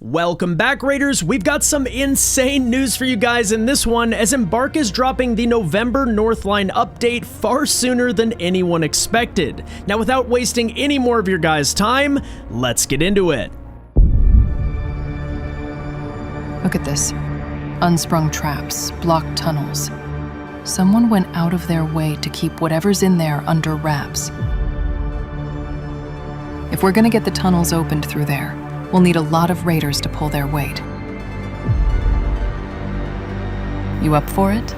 Welcome back, Raiders. We've got some insane news for you guys in this one, as Embark is dropping the November Northline update far sooner than anyone expected. Now, without wasting any more of your guys' time, let's get into it. Look at this. Unsprung traps, blocked tunnels. Someone went out of their way to keep whatever's in there under wraps. If we're gonna get the tunnels opened through there, we'll need a lot of raiders to pull their weight. You up for it?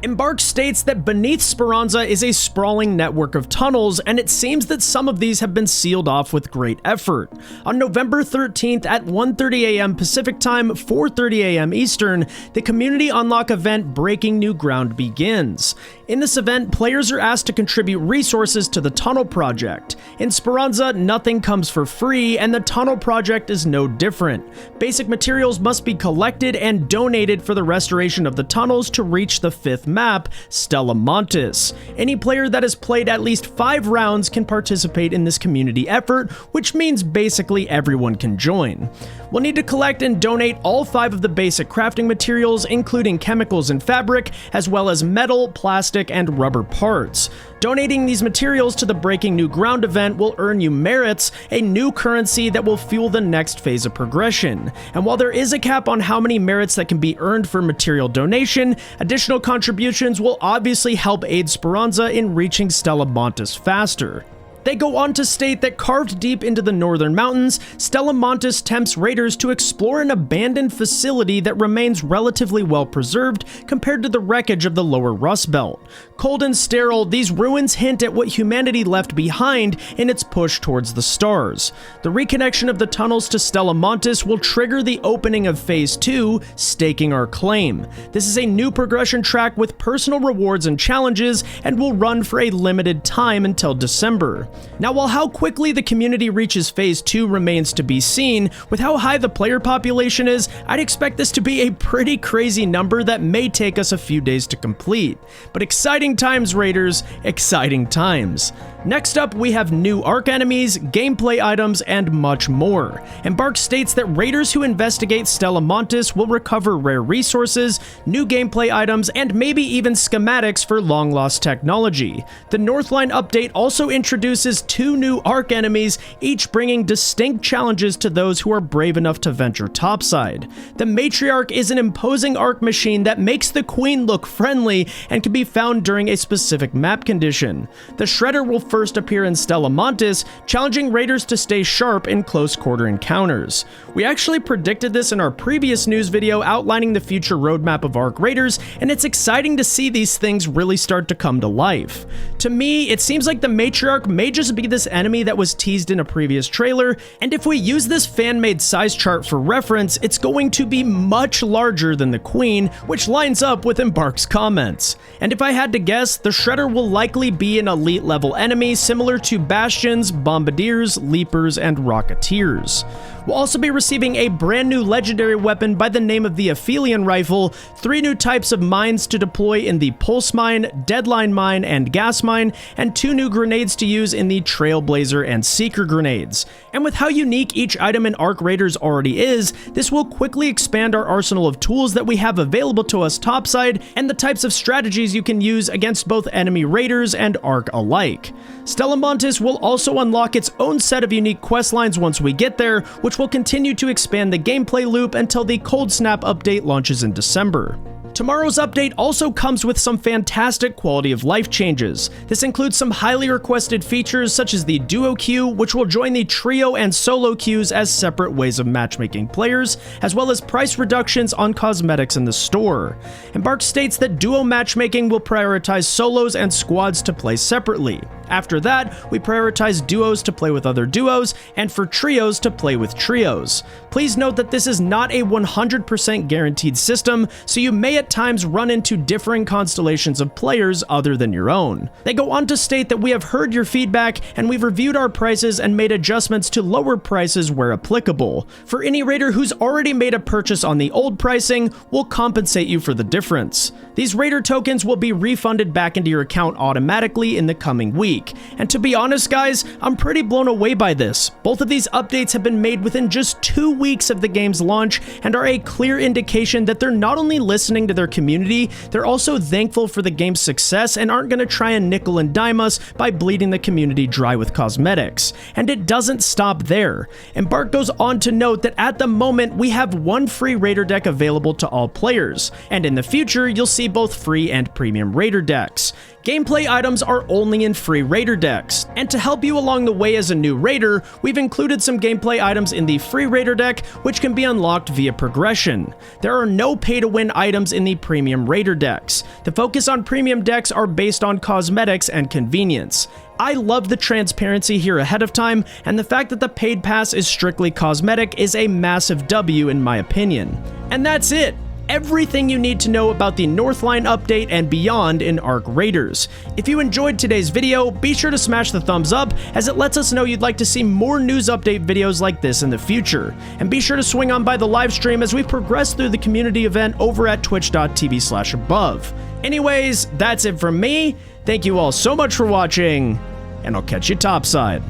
Embark states that beneath Speranza is a sprawling network of tunnels, and it seems that some of these have been sealed off with great effort. On November 13th at 1:30 a.m. Pacific Time, 4:30 a.m. Eastern, the community unlock event Breaking New Ground begins. In this event, players are asked to contribute resources to the tunnel project. In Speranza, nothing comes for free, and the tunnel project is no different. Basic materials must be collected and donated for the restoration of the tunnels to reach the 5th map, Stella Montis. Any player that has played at least 5 rounds can participate in this community effort, which means basically everyone can join. We'll need to collect and donate all 5 of the basic crafting materials, including chemicals and fabric, as well as metal, plastic, and rubber parts. Donating these materials to the Breaking New Ground event will earn you merits, a new currency that will fuel the next phase of progression. And while there is a cap on how many merits that can be earned for material donation, additional contributions will obviously help aid Speranza in reaching Stella Montis faster. They go on to state that carved deep into the northern mountains, Stella Montis tempts raiders to explore an abandoned facility that remains relatively well preserved compared to the wreckage of the lower Rust Belt. Cold and sterile, these ruins hint at what humanity left behind in its push towards the stars. The reconnection of the tunnels to Stella Montis will trigger the opening of Phase 2, Staking Our Claim. This is a new progression track with personal rewards and challenges, and will run for a limited time until December. Now, while how quickly the community reaches Phase 2 remains to be seen, with how high the player population is, I'd expect this to be a pretty crazy number that may take us a few days to complete. But exciting times, Raiders, exciting times. Next up, we have new Arc enemies, gameplay items, and much more. Embark states that raiders who investigate Stella Montis will recover rare resources, new gameplay items, and maybe even schematics for long-lost technology. The Northline update also introduces 2 new Arc enemies, each bringing distinct challenges to those who are brave enough to venture topside. The Matriarch is an imposing Arc machine that makes the Queen look friendly and can be found during a specific map condition. The Shredder will first appear in Stella Montis, challenging raiders to stay sharp in close quarter encounters. We actually predicted this in our previous news video outlining the future roadmap of Arc Raiders, and it's exciting to see these things really start to come to life. To me, it seems like the Matriarch may just be this enemy that was teased in a previous trailer, and if we use this fan-made size chart for reference, it's going to be much larger than the Queen, which lines up with Embark's comments. And if I had to guess, the Shredder will likely be an elite level enemy similar to Bastions, Bombardiers, Leapers, and Rocketeers. We'll also be receiving a brand new legendary weapon by the name of the Aphelion Rifle, 3 new types of mines to deploy in the Pulse Mine, Deadline Mine, and Gas Mine, and 2 new grenades to use in the Trailblazer and Seeker grenades. And with how unique each item in Arc Raiders already is, this will quickly expand our arsenal of tools that we have available to us topside, and the types of strategies you can use against both enemy raiders and Arc alike. Stella Montis will also unlock its own set of unique questlines once we get there, which will continue to expand the gameplay loop until the Cold Snap update launches in December. Tomorrow's update also comes with some fantastic quality of life changes. This includes some highly requested features such as the Duo Queue, which will join the Trio and Solo queues as separate ways of matchmaking players, as well as price reductions on cosmetics in the store. Embark states that Duo matchmaking will prioritize solos and squads to play separately. After that, we prioritize duos to play with other duos, and for trios to play with trios. Please note that this is not a 100% guaranteed system, so you may at at times run into differing constellations of players other than your own. They go on to state that we have heard your feedback and we've reviewed our prices and made adjustments to lower prices where applicable. For any raider who's already made a purchase on the old pricing, we'll compensate you for the difference. These raider tokens will be refunded back into your account automatically in the coming week. And to be honest guys, I'm pretty blown away by this. Both of these updates have been made within just 2 weeks of the game's launch and are a clear indication that they're not only listening to their community, they're also thankful for the game's success and aren't going to try and nickel and dime us by bleeding the community dry with cosmetics. And it doesn't stop there. Embark goes on to note that at the moment we have one free raider deck available to all players, and in the future you'll see both free and premium raider decks. Gameplay items are only in free raider decks, and to help you along the way as a new raider, we've included some gameplay items in the free raider deck which can be unlocked via progression. There are no pay-to-win items in the premium raider decks. The focus on premium decks are based on cosmetics and convenience. I love the transparency here ahead of time, and the fact that the paid pass is strictly cosmetic is a massive W in my opinion. And that's it! Everything you need to know about the Northline update and beyond in Ark Raiders. If you enjoyed today's video, be sure to smash the thumbs up as it lets us know you'd like to see more news update videos like this in the future. And be sure to swing on by the live stream as we progress through the community event over at twitch.tv/above. Anyways, that's it from me. Thank you all so much for watching, and I'll catch you topside.